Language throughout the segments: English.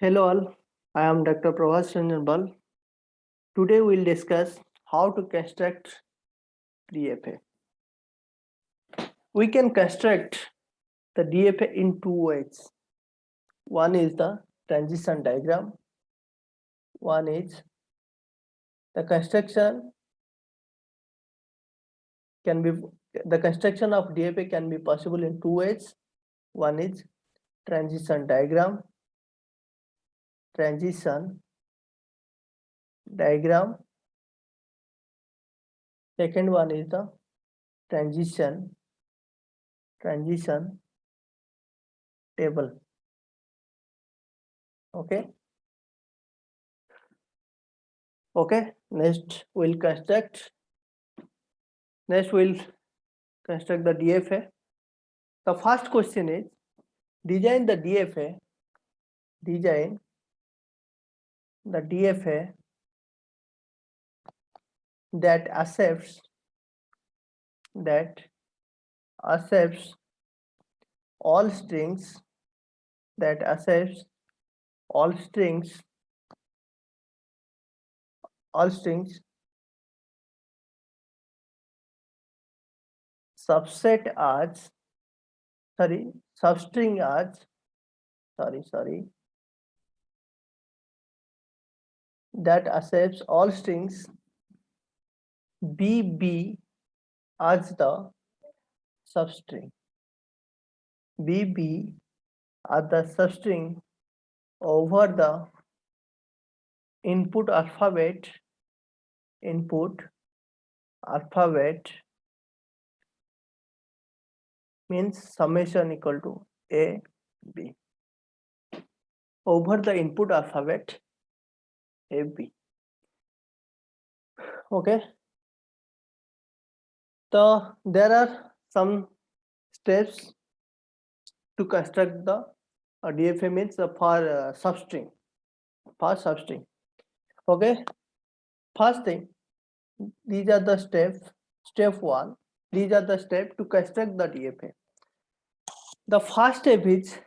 Hello all, I am Dr. Prabhas Ranjan Bal. Today we'll discuss how to construct DFA. We can construct the DFA in two ways. One is the transition diagram. One is the construction of DFA can be possible in two ways. One is transition diagram. Second one is the transition table. Okay, next we'll construct the DFA. The first question is design the DFA that accepts all strings substring as that accepts all strings BB as the substring. BB as the substring over the input alphabet means summation equal to A, B. Over the input alphabet A, B. Okay. So there are some steps to construct the DFA means for substring. Okay. First thing, these are the steps. Step 1. These are the steps to construct the DFA. The first step is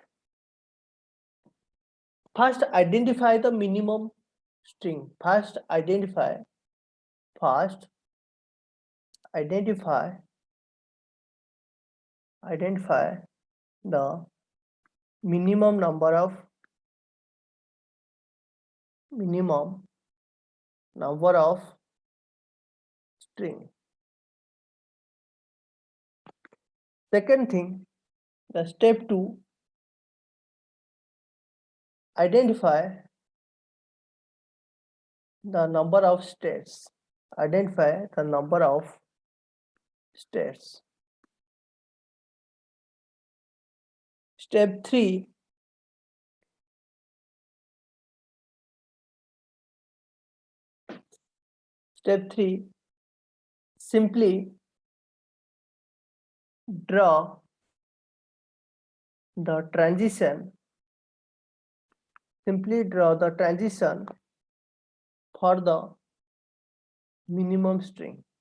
first identify the minimum string. First identify the minimum number of string. Second thing, the step 2, identify the number of states. Step 3, simply draw the transition for the minimum string.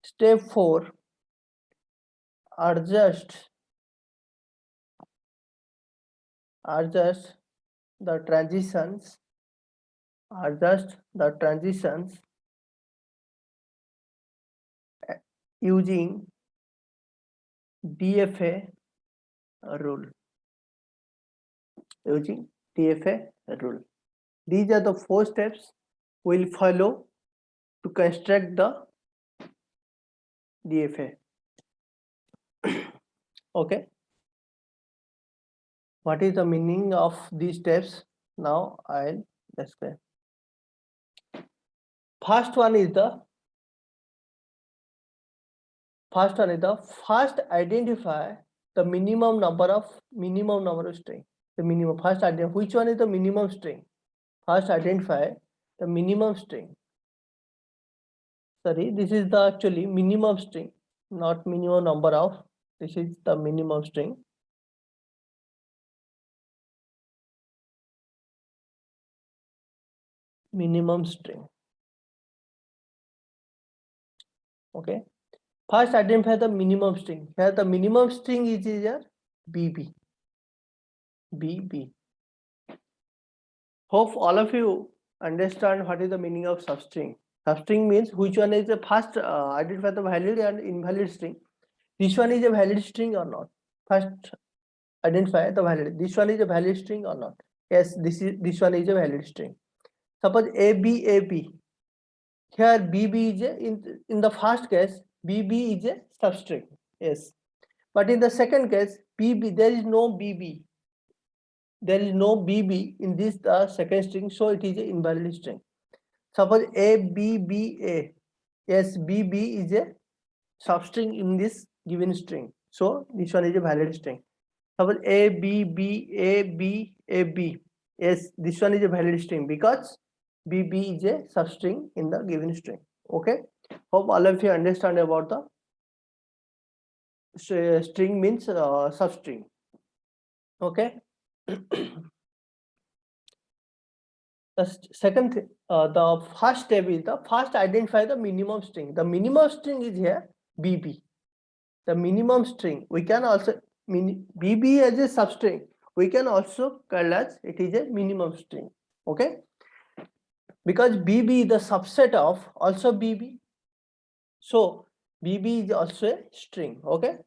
Step 4, adjust the transitions using DFA rule. These are the 4 steps we'll follow to construct the DFA. Okay. What is the meaning of these steps? Now I'll describe. First one is first identify the minimum number of string. First identify which one is the minimum string. First identify the minimum string. Sorry, this is the actually minimum string, not minimum number of. This is the minimum string. Okay. First identify the minimum string. Here the minimum string is here BB. BB. Hope all of you understand what is the meaning of substring. Substring means which one is the first identify the valid and invalid string. This one is a valid string or not. First identify the valid. This one is a valid string or not. Yes, this one is a valid string. Suppose AB. Here BB is in the first case BB is a substring. Yes, but in the second case BB there is no BB. There is no BB in this second string, so it is an invalid string. Suppose ABBA. Yes, BB is a substring in this given string, so this one is a valid string. Suppose ABB. Yes, this one is a valid string because BB is a substring in the given string. Okay, hope all of you understand about the string means substring. Okay. The second the first step is the first identify the minimum string. The minimum string is here BB. The minimum string we can also BB as a substring we can also call as it is a minimum string. Okay, because BB is the subset of also BB, so BB is also a string. Okay,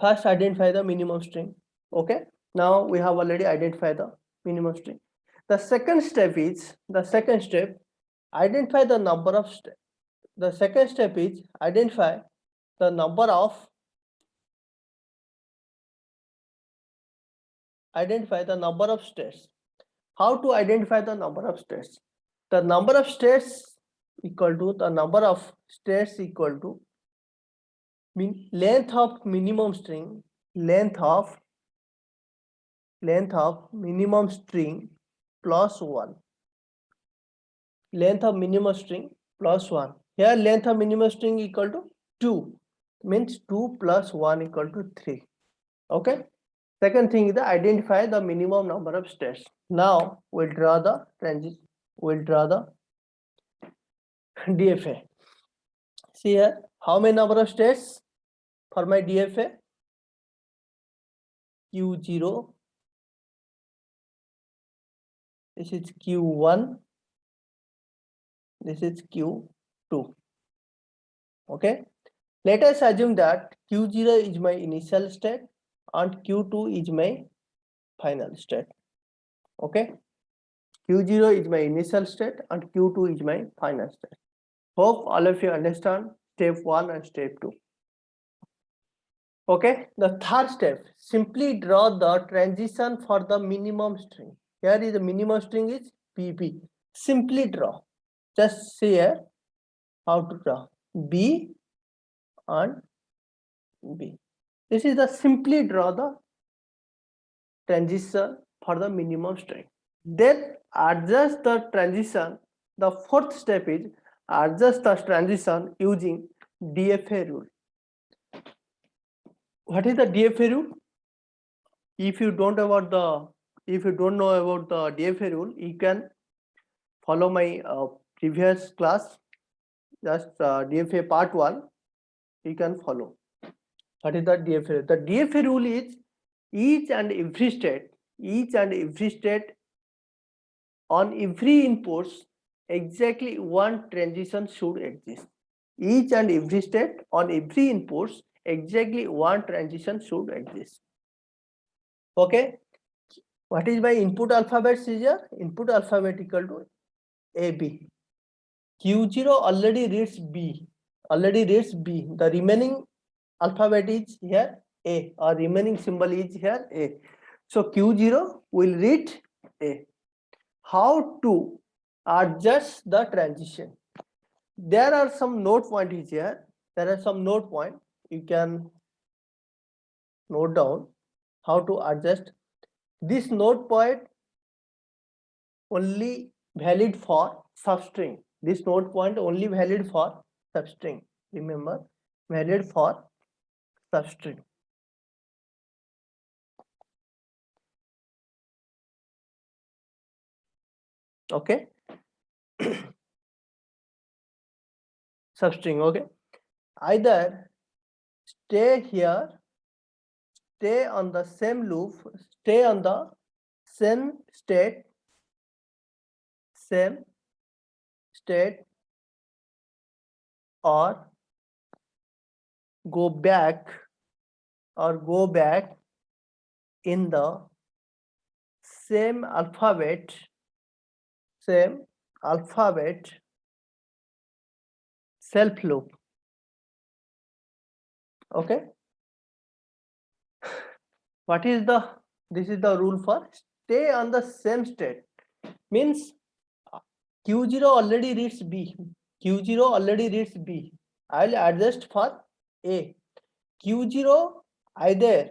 first identify the minimum string. Okay, now we have already identified the minimum string. The second step identify the number of steps. The second step is identify the number of states. How to identify the number of states? The number of states equal to the number of states equal to length of minimum string, length of minimum string plus 1. Length of minimum string plus 1. Here length of minimum string equal to 2, means 2 plus 1 equal to 3. Okay. Second thing is identify the minimum number of states. Now we'll draw the transition. We'll draw the DFA. See here, how many number of states for my DFA? Q0. This is Q1. This is Q2. Okay. Let us assume that Q0 is my initial state and Q2 is my final state. Okay. Q0 is my initial state and Q2 is my final state. Hope all of you understand step 1 and step 2. Okay, the third step, simply draw the transition for the minimum string. Here is the minimum string is BB. Simply draw. Just see here how to draw B and B. This is the simply draw the transition for the minimum string. Then adjust the transition. The fourth step is adjust the transition using DFA rule. What is the DFA rule? If you don't know about the DFA rule, you can follow my previous class, just DFA part 1. You can follow. What is the DFA? The DFA rule is each and every state on every inputs exactly one transition should exist. Each and every state on every inputs exactly one transition should exist. Okay, what is my input alphabet here? Input alphabet equal to AB. Q0 already reads B. The remaining alphabet is here A, or remaining symbol is here A. So Q0 will read A. How to adjust the transition? There are some note points here. You can note down how to adjust. This note point only valid for substring. This note point only valid for substring. Remember, valid for substring. Okay. Substring. Okay. either stay here, stay on the same loop, stay on the same state, or go back in the same alphabet self loop. Okay, what is the this is the rule for stay on the same state. Means Q0 already reads B. Q0 already reads B. I'll adjust for A. Q0 either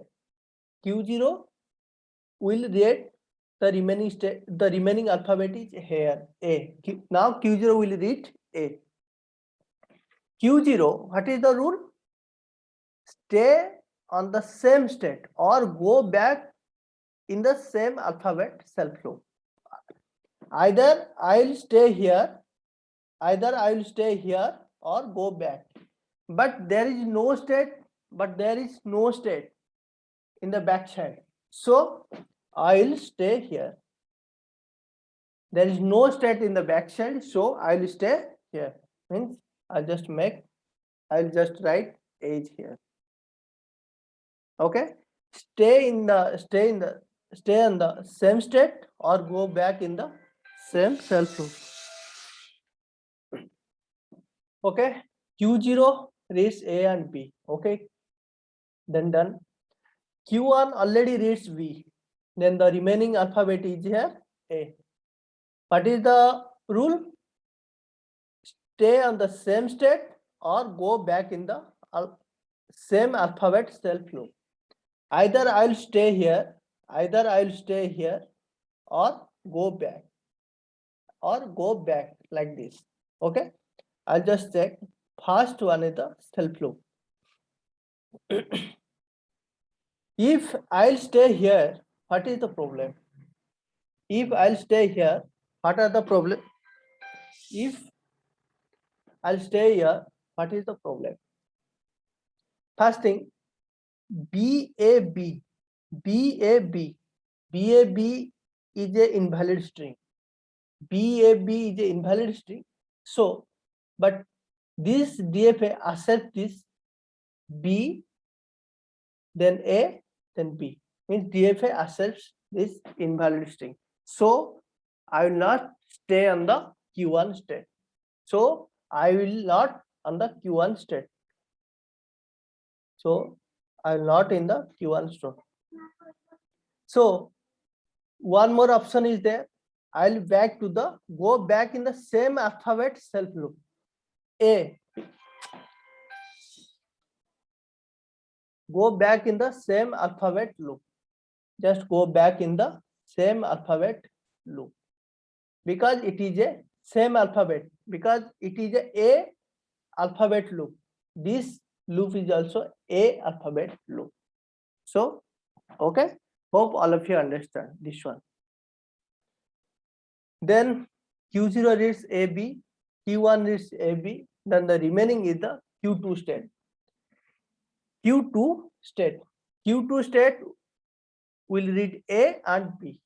Q0 will read the remaining state, the remaining alphabet is here A. Now Q0 will read A. Q0, what is the rule? Stay on the same state or go back in the same alphabet self loop. Either I'll stay here or go back. But there is no state in the back side. So I'll stay here. There is no state in the back side, so I'll stay here. Means I'll just write age here. Okay, stay in the same state or go back in the same self loop. Okay, Q0 reads A and B. Okay, then done. Q1 already reads V. Then the remaining alphabet is here A. What is the rule? Stay on the same state or go back in the same alphabet self loop. Either I'll stay here or go back like this. Okay, I'll just check. First one is the self loop. If I'll stay here, what is the problem? If I'll stay here, what are the problem? If I'll stay here, what is the problem? First thing, BAB is a invalid string. BAB is a invalid string. So, but this DFA accepts this B, then A, then B. Means DFA accepts this invalid string. So I will not stay on the Q1 state. So I will not on the Q1 state. So I will not in the Q1 state. So one more option is there. I'll go back in the same alphabet self loop. A. Go back in the same alphabet loop. Just go back in the same alphabet loop. Because it is a same alphabet. Because it is a alphabet loop. This loop is also a alphabet loop. So, okay. Hope all of you understand this one. Then Q0 reads AB, Q1 reads AB, then the remaining is the Q2 state. Q2 state will read A and B.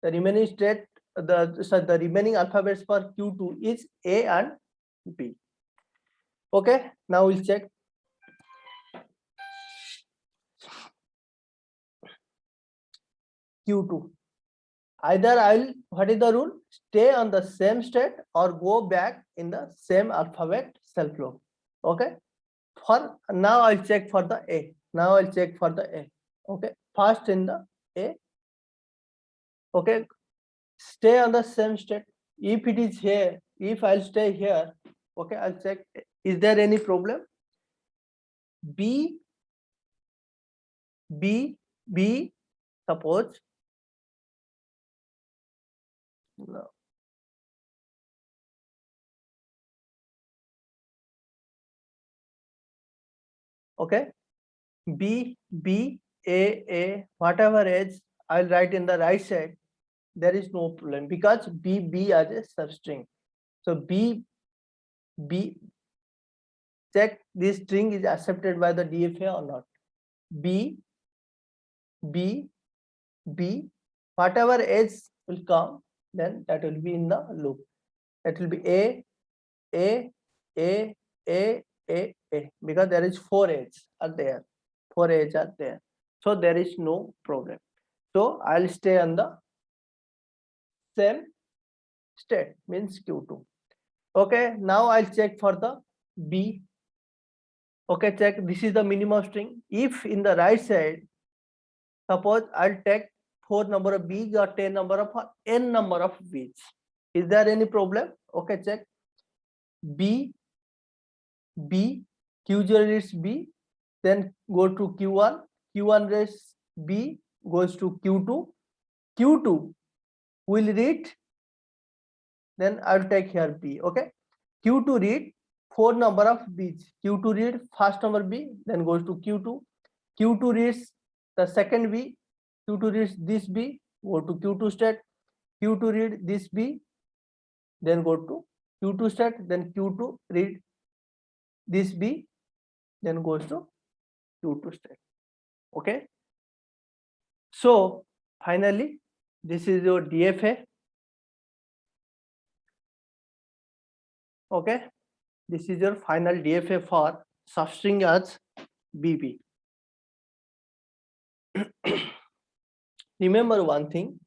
The remaining state, the remaining alphabets for Q2 is A and B. Okay, now we'll check. Q2. Either what is the rule? Stay on the same state or go back in the same alphabet self loop. Okay. For now, I'll check for the A. Okay. First in the A. Okay. Stay on the same state. If it is here, if I'll stay here, okay, I'll check. Is there any problem? B. Suppose. No. Okay, B, A, whatever is, I'll write in the right side. There is no problem because B as a substring. So B, check this string is accepted by the DFA or not. B, B, B, whatever edge will come, then that will be in the loop. That will be A, A, A, A, A, A, because there is 4 edges are there. 4 edges are there. So there is no problem. So I'll stay on the same state, means Q2. Okay, now I'll check for the B. Okay, check, this is the minimum string. If in the right side, suppose I'll take 4 number of B's or 10 number of n number of B's. Is there any problem? Okay, check. B, B, Q0 reads B, then go to Q1, Q1 reads B, goes to Q2, Q2 will read, then I'll take here B. Okay, Q2 read 4 number of B's. Q2 read first number B, then goes to Q2. Q2 reads the second B. Q2 reads this B, go to Q2 state. Q2 read this B, then go to Q2 state. Then Q2 read this B, then goes to Q2 state. Okay. So finally, this is your DFA. Okay. This is your final DFA for substring as BB. Remember one thing.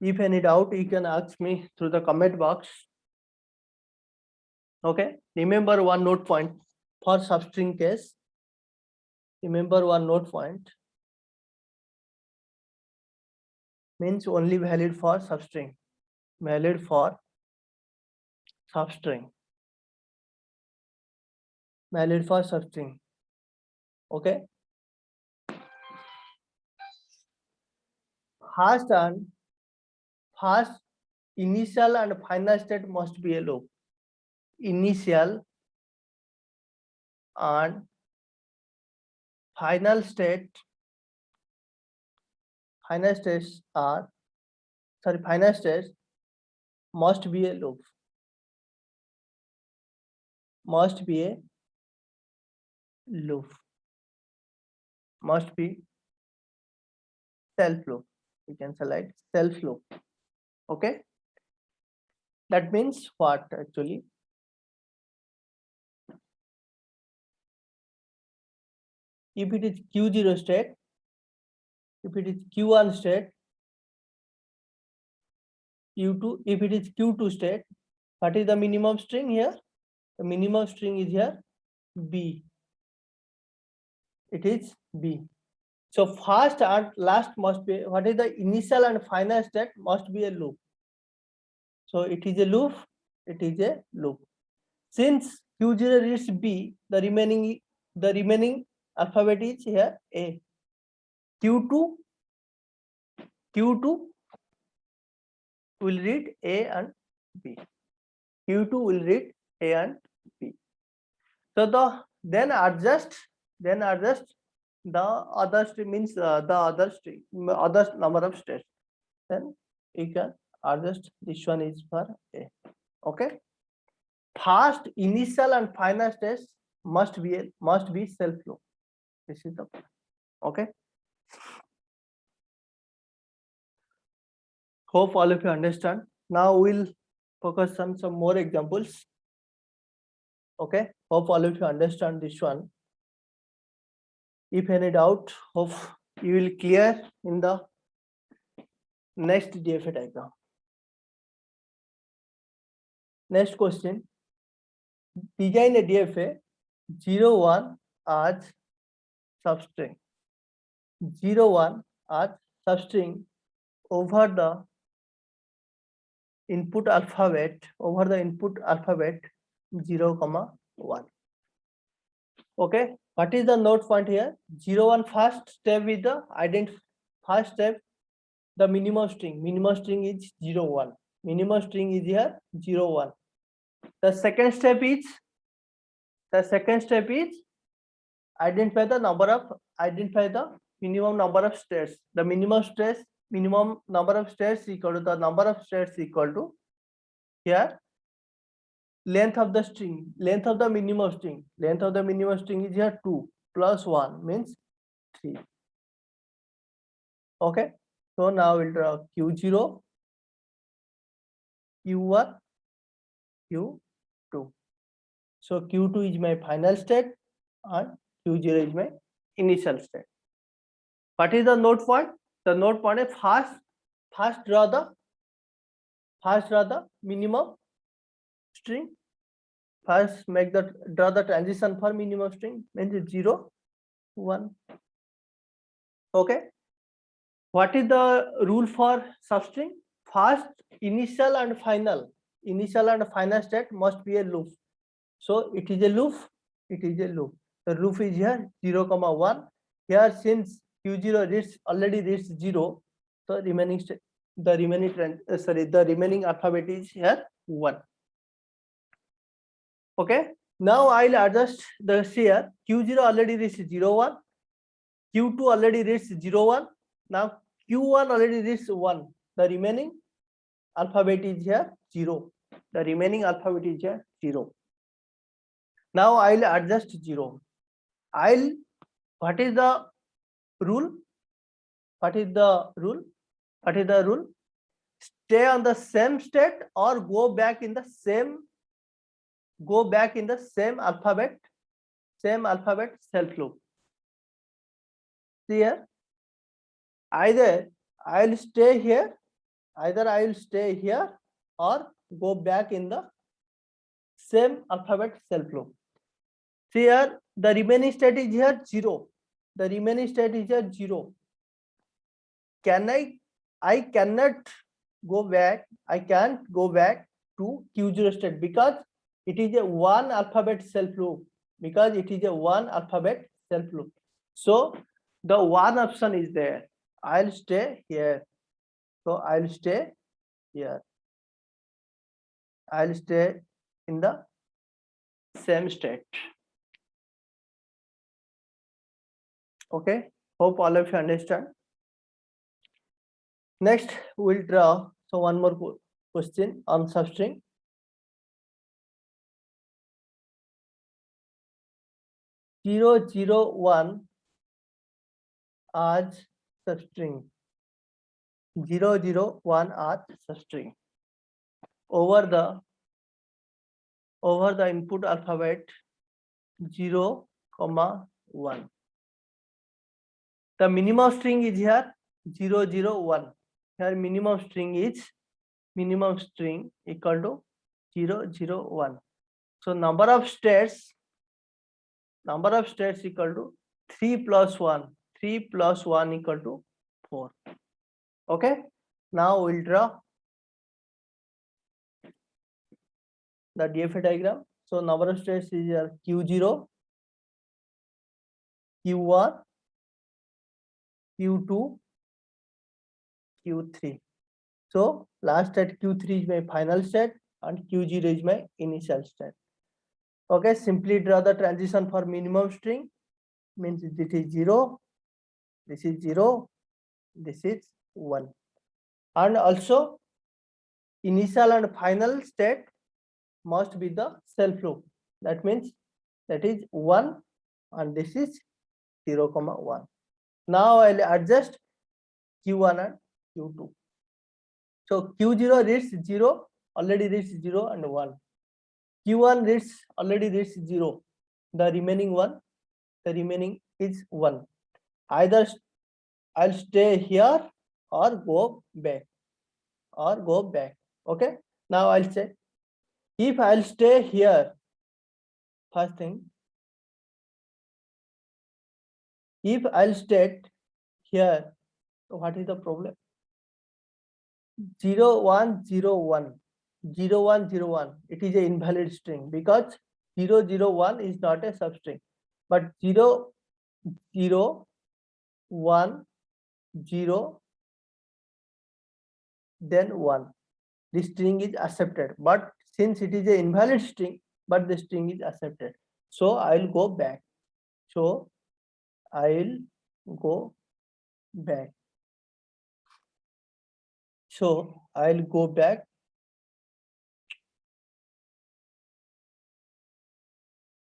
If any doubt, you can ask me through the comment box. Okay. Remember one note point for substring case. Remember one note point means only valid for substring. Valid for substring. Valid for substring. Okay. First initial and final state must be a loop. Initial and final states must be a loop. Must be a loop. Must be self loop. You can select self loop. Okay. That means what actually? If it is Q0 state, if it is Q1 state, Q2, if it is Q2 state, what is the minimum string here? The minimum string is here B. It is B. So first and last must be, what is the initial and final state must be a loop. So it is a loop, it is a loop. Since Q0 reads B, the remaining alphabet is here A. Q2 will read A and B. Q2 will read A and B. So then adjust the other string, means the other number of states. Then you can adjust this one is for A. Okay. First initial and final states must be self loop. This is the point. Okay. Hope all of you understand. Now we'll focus on some more examples. Okay. Hope all of you understand this one. If any doubt, hope you will clear in the next DFA diagram. Next question. Design a DFA 01 as substring. 01 as substring over the input alphabet 0, 1. Okay. What is the note point here? 01 first step with the first step, the minimum string. Minimum string is 01. Minimum string is here 01. The second step is identify the minimum number of states. The minimum number of states equal to the number of states equal to here length of the string, length of the minimum string, length of the minimum string is here 2 plus 1 means 3. Okay, so now we'll draw q0, q1, q2. So q2 is my final state and q0 is my initial state. What is the node point? The node point is first draw the minimum string. First draw the transition for minimum string, means 0, 1. Okay. What is the rule for substring? First initial and final state must be a loop. So it is a loop. The loop is here 0, 1. Here since q0 already reached 0, the remaining alphabet is here 1. Okay. Now I'll adjust the here. q0 already reached 0, 1. q2 already reached 0, 1. Now q1 already reached 1. The remaining alphabet is here 0. Now I'll adjust 0. What is the rule? Stay on the same state or go back in the same alphabet self loop. See here, either I'll stay here or go back in the same alphabet self loop. See here, the remaining state is here 0. I cannot go back. I can't go back to q0 state because it is a one alphabet self loop. So the one option is there. I'll stay here. So I'll stay here. I'll stay in the same state. Okay, hope all of you understand. Next we'll draw one more question on substring. Zero, 0, 1 as substring. 0, 0, 1 as substring. Over the input alphabet 0, 1. The minimum string is here 0, 0, 1. Here minimum string equal to 0, 0, 1. So number of states equal to 3 plus 1. 3 plus 1 equal to 4. Okay. Now we'll draw the DFA diagram. So number of states is here q0, q1, q2, q3. So last state q3 is my final state and q0 is my initial state. Okay, simply draw the transition for minimum string, means this is 0, this is 0, this is 1. And also initial and final state must be the self loop. That means that is 1 and this is 0, 1. Now I'll adjust q1 and q2. So q0 reaches 0, already reached 0 and 1. q1 already reached 0. The remaining is 1. Either I'll stay here or go back. Okay. Now I'll say, if I'll stay here, first thing, if I'll stay here, so what is the problem? 0, 1, 0, 1. 0, 1, 0, 1. It is an invalid string because 0, 0, 1 is not a substring. But 0, 0, 1, 0, then 1. This string is accepted. But since it is an invalid string, but the string is accepted. So I'll go back. So I'll go back. So I'll go back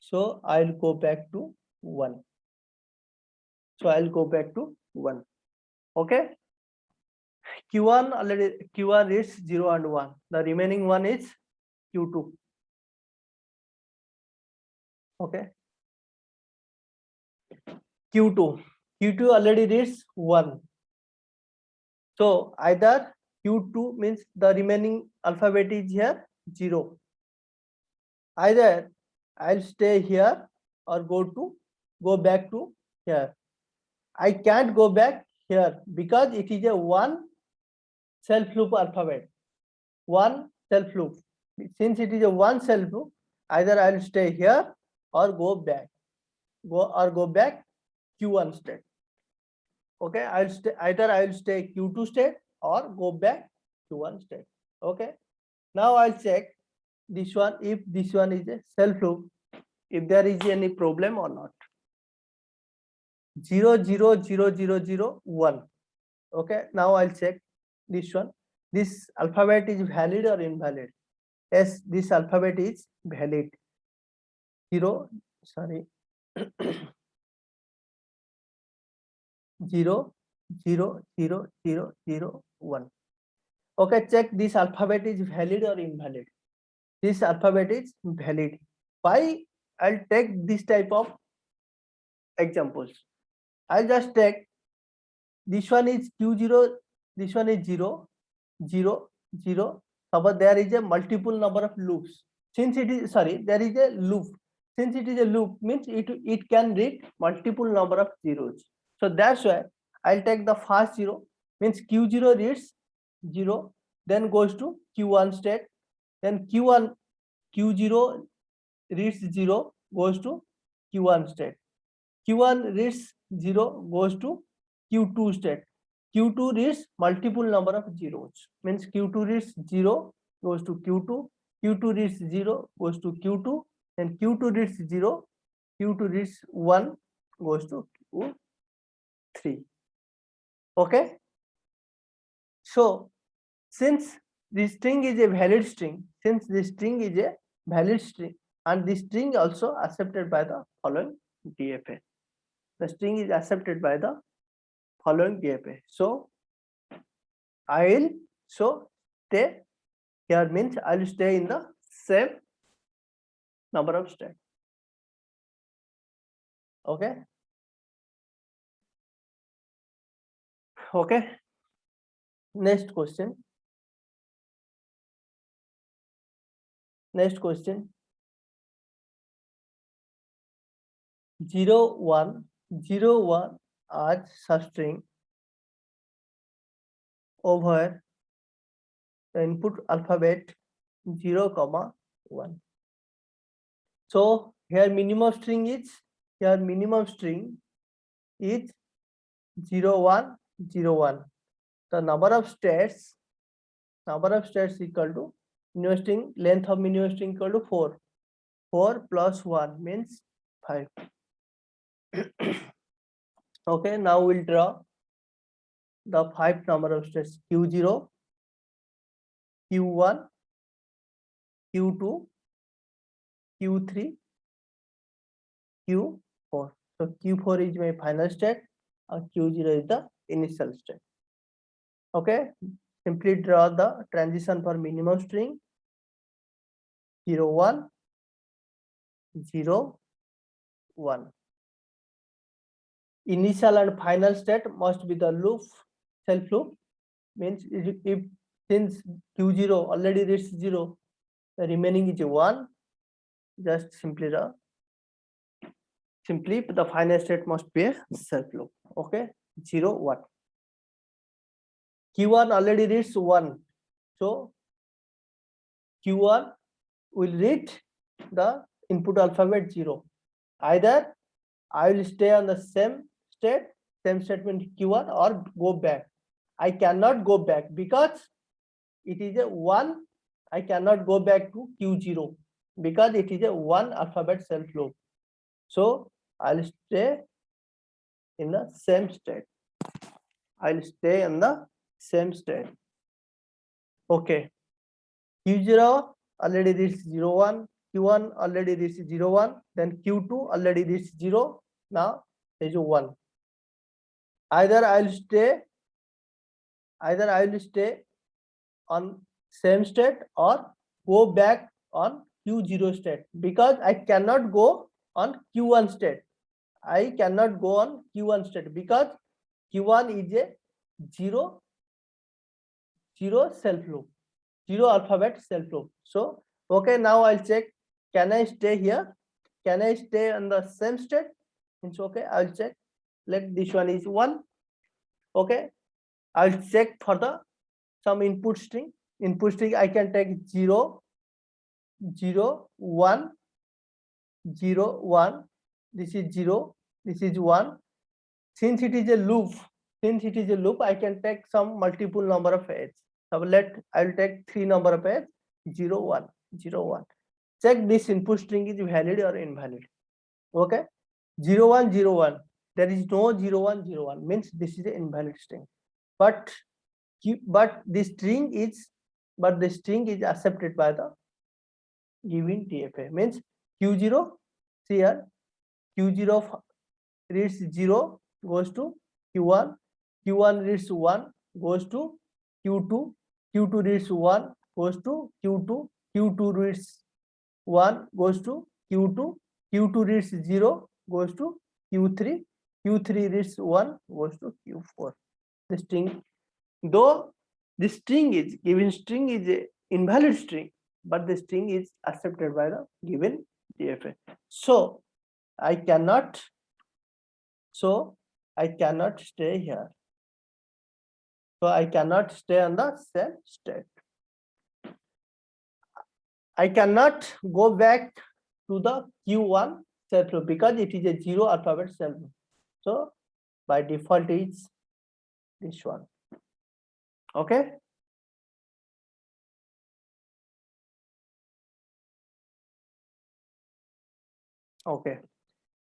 So I'll go back to 1. So I'll go back to 1. Okay. Q1 already, Q1 is 0 and 1. The remaining one is Q2. Okay. Q2 already reads 1. So either Q2 means the remaining alphabet is here 0. Either I'll stay here or go back to here. I can't go back here because it is a one self loop alphabet. One self loop. Since it is a one self loop, either I'll stay here or go back. Go back Q1 state. Okay, either I'll stay Q2 state or go back Q1 state. Okay. Now I'll check this one, if this one is a self loop, if there is any problem or not. 0 0 0 0 0 1. Okay, now I'll check this one. This alphabet is valid or invalid? Yes, this alphabet is valid. 0 0 0 0 0 0 1. Okay, check this alphabet is valid or invalid. This alphabet is valid. Why? I'll take this type of examples. I'll just take this one is Q0, this one is 0 0 0. But there is a multiple number of loops. Since it is there is a loop. Since it is a loop, means it can read multiple number of zeros. So that's why I'll take the first 0, means Q0 reads 0, then goes to Q1 state, then Q0 reads 0, goes to Q1 state. Q1 reads 0, goes to Q2 state. Q2 reads multiple number of zeros, means Q2 reads 0, goes to Q2, Q2 reads 0, goes to Q2, and Q2 reads 0, Q2 reads 1, goes to Q3. Okay. So since this string is a valid string, and this string also accepted by the following DFA. The string is accepted by the following DFA. So I'll stay here, means I'll stay in the same number of states. Okay. Okay. Next question. 0 1 0 1 as substring over the input alphabet 0, 1. So here minimum string is 0 1 0 1. The number of states equal to minimum string, length of minimum string equal to 4. 4 plus 1 means 5. Okay, now we'll draw the 5 number of states: Q0, Q1, Q2, Q3, Q4. So Q4 is my final state and Q0 is the initial state. Okay, simply draw the transition for minimum string: 0 1 0 1. Initial and final state must be the loop, self loop, means if since Q0 already reads 0, the remaining is 1, just simply the final state must be a self loop. Okay, 0 1. Q1 already reads 1, so Q1 will read the input alphabet 0. Either I will stay on the same statement Q1 or go back. I cannot go back because it is a 1. I cannot go back to Q0 because it is a 1 alphabet self loop. So I'll stay in the same state. Okay. Q0 already reads 0 1. Q1 already reached 0, 1, then Q2 already reached 0, now there is 1. Either I will stay on same state or go back on Q0 state, because I cannot go on Q1 state. I cannot go on Q1 state because Q1 is a 0 self loop, 0 alphabet self loop. So okay, now I'll check, can I stay here, can I stay on the same state? It's okay, I'll check. Let this one is 1. Okay, I'll check for the some input string. Input string I can take 0 0 1 0 1. This is 0, this is 1. Since it is a loop, I can take some multiple number of edges. So I'll take 3 number of edges, 0 1 0 1. Check this input string is valid or invalid. Okay, 0 1 0 1. There is no 0 1 0 1, means this is an invalid string. But the string is accepted by the given DFA. Means Q0, here Q0 reads 0 goes to Q1, Q1 reads 1 goes to Q2, Q2 reads 1 goes to Q2, Q2 reads 1 goes to Q2, Q2 reads 0 goes to Q3, Q3 reads 1 goes to Q4. The string, though the string is given string is a invalid string, but the string is accepted by the given DFA. So I cannot stay here. So I cannot stay on the same state. I cannot go back to the Q1 self loop because it is a 0 alphabet self loop. So by default is this one. Okay. Okay.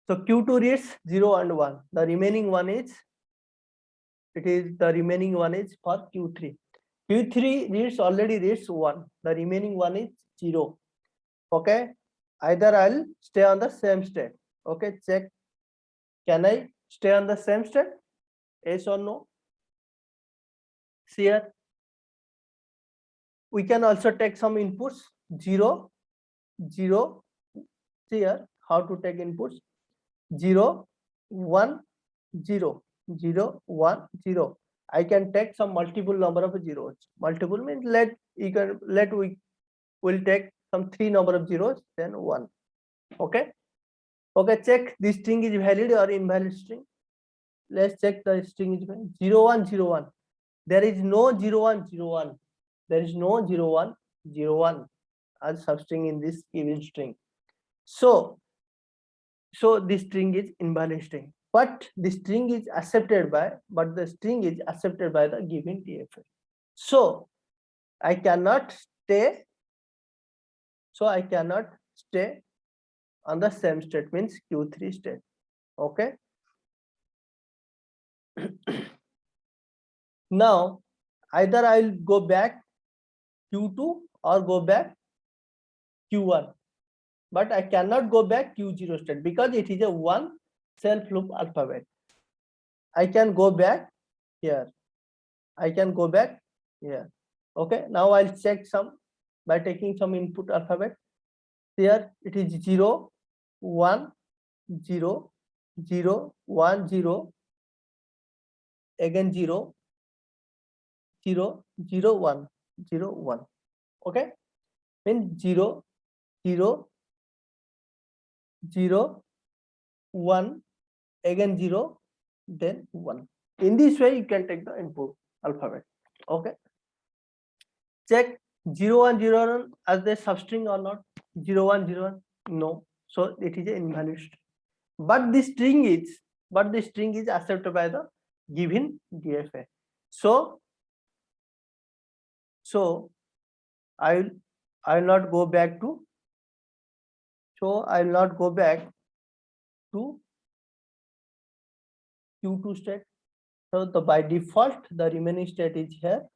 So Q2 reads 0 and 1. The remaining one is for Q3. Q3 already reads 1. The remaining one is 0. Okay. Either I'll stay on the same state. Okay, check. Can I stay on the same state? Yes or no? See here. We can also take some inputs. 0 0. See here how to take inputs. 0 1 0 0 1 0. I can take some multiple number of zeros. Multiple means we'll take some 3 number of zeros, then 1. Okay. Okay, check this string is valid or invalid string. Let's check the string is valid. 0 1 0 1. There is no 0 1 0 1. There is no 0 1 0 1 as substring in this given string. So this string is invalid string, but the string is accepted by the given DFA. So I cannot stay on the same state, means Q3 state. Okay. Now either I'll go back Q2 or go back Q1, but I cannot go back Q0 state because it is a 1 self loop alphabet. I can go back here. Okay, now I'll check some by taking some input alphabet. Here it is 0 1 0 0 1 0, again 0 0 0 1 0 1. Okay, means 0 0 0 1, again 0, then 1. In this way you can take the input alphabet. Okay, check 0 1 0 1 as the substring or not. 0 1 0 1, no, so it is an invalid string, but the string is accepted by the given DFA. So I'll not go back to Q2 state. So by default the remaining state is here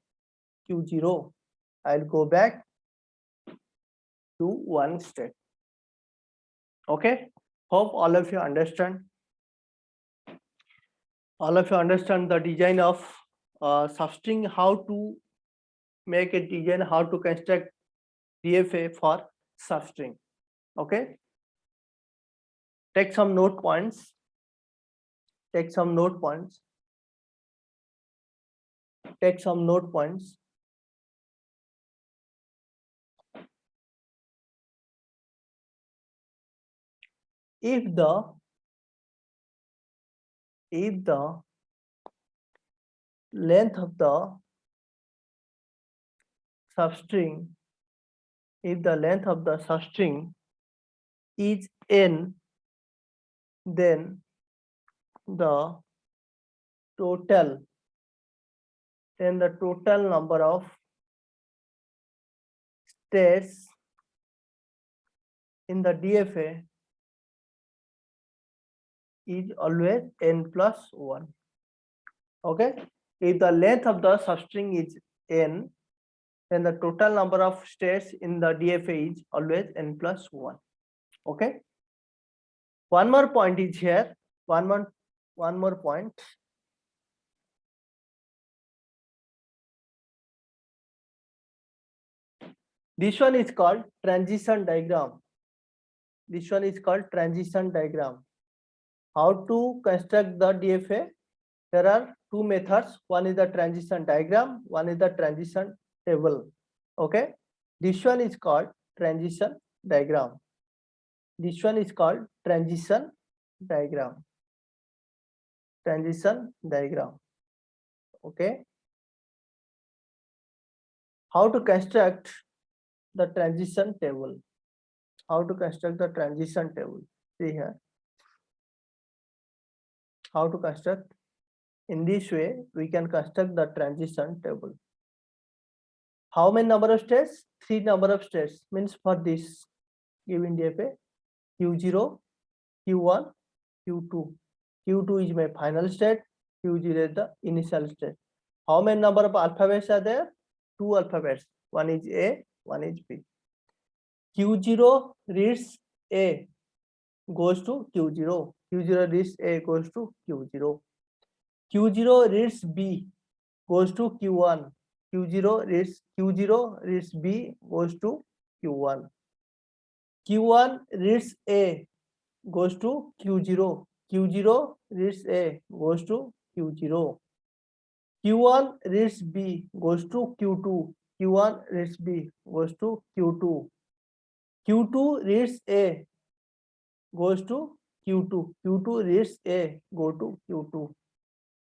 Q0. I'll go back to 1 state. Okay, hope all of you understand. All of you understand the design of substring, how to make a design, how to construct DFA for substring. Okay, take some note points. Take some note points. Take some note points. If the length of the substring, if the length of the substring is n, then the total number of states in the DFA is always n plus 1. Okay, if the length of the substring is n, then the total number of states in the DFA is always n plus 1. Okay, one more point is here. One more point. This one is called transition diagram. This one is called transition diagram. How to construct the DFA? There are two methods. One is the transition diagram, one is the transition table. Okay, this one is called transition diagram. This one is called transition diagram. Transition diagram. Okay, how to construct the transition table? How to construct the transition table? See here. How to construct? In this way, we can construct the transition table. How many number of states? 3 number of states. Means for this given DFA, Q0, Q1, Q2. Q2 is my final state, Q0 is the initial state. How many number of alphabets are there? 2 alphabets. One is A, one is B. Q0 reads A, goes to Q0. Q0 reads A, goes to Q0. Q0 reads B, goes to Q1. Q0 reads B, goes to Q1. Q1 reads A, goes to Q0. Q0 reads A, goes to Q0. Q1 reads B, goes to Q2. Q1 reads B, goes to Q2. Q2 reads A, goes to Q2. Q2 reads A, go to Q2.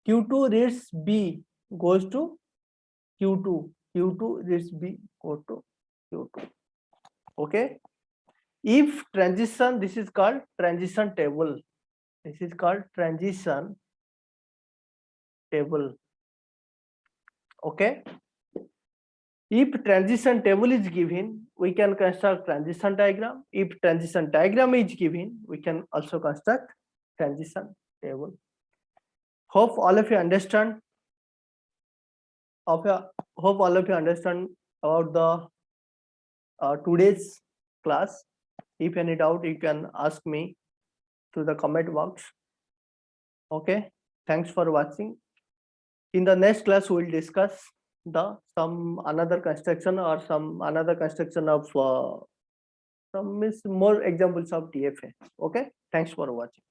Q2 reads B, goes to Q2. Q2 reads B, go to Q2. Okay. If transition, this is called transition table. This is called transition table. Okay. If transition table is given, we can construct transition diagram. If transition diagram is given, we can also construct transition table. Hope all of you understand. Hope all of you understand about the today's class. If any doubt, you can ask me through the comment box. Okay. Thanks for watching. In the next class, we will discuss some another construction or some another construction of some more examples of DFA. Okay. Thanks for watching.